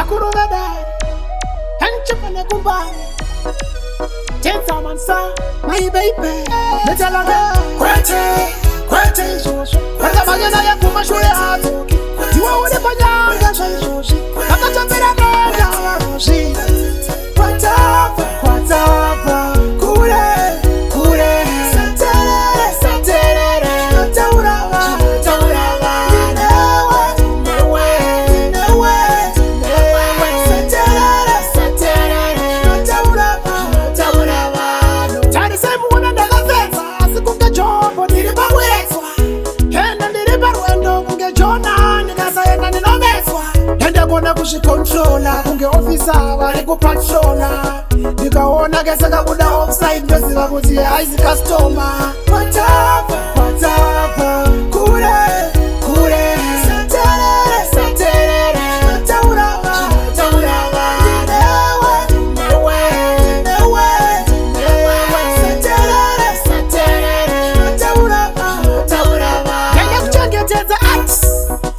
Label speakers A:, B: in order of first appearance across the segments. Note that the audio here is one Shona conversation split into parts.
A: Bakuru vedari Henchipane kumbani Tensa mansa My baby Metalaga Kwete isoshi Kwete magena ya kumashule hatu Tiwa udi panyanga sa isoshi Nakachapira kanya waroshi Kwatapa Kure Saterere Taurawa Kushikontроla kunge officer bari kupatrola nikaona kese kabuda offside besiba kuti aizi customer Kwatapa kure saterere taurawa Ngende kuchengetedza art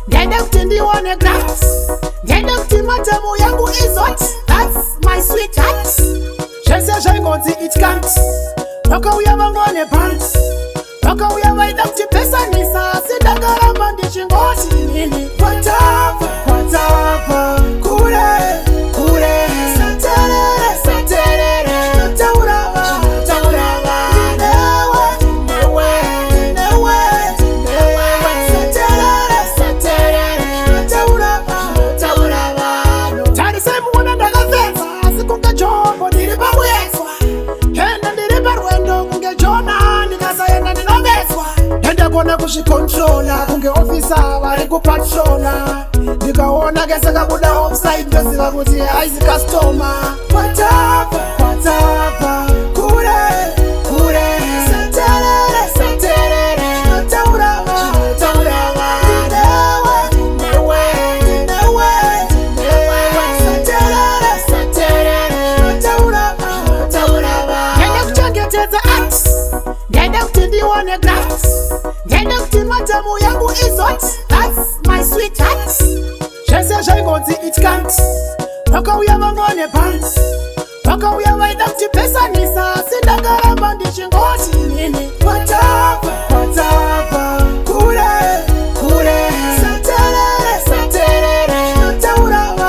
A: Ngende kuti ndione graphs Ngende kuti matemu yangu is hot That's my sweetheart Jese jengozi it can't Paka uya vangone pants Paka uya vaida kuti pesa nisa Sidagara mandi chingoti nini Kwatapa Kure Saterere Taurawa Kushikontроla kunge officer bari kupatrola nikaona kese kabuda offside besiba kuti aizi customer Kwatapa kure saterere taurawa Ngende kuchengetedza art Ngende kuti ndione graphs Ngende kuti matemu yangu is hot That's my sweetheart Jese jengozi it can't Paka uya vangone pants Paka uya vaida kuti pesa nisa Sidagara mandi chingoti nini Kwatapa Kure Saterere Taurawa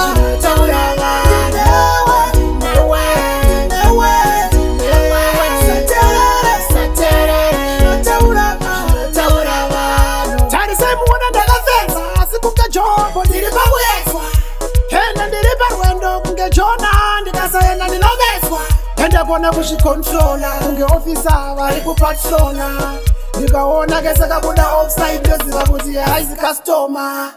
A: Jombo ndiri pamweswa Henda ndiri parwendo kunge Jona ndikasayenda ndinomeswa Henda kona kushikontrola kunge officer bari kupatrola nikaona kese kabuda offside besiba kuti aizi customer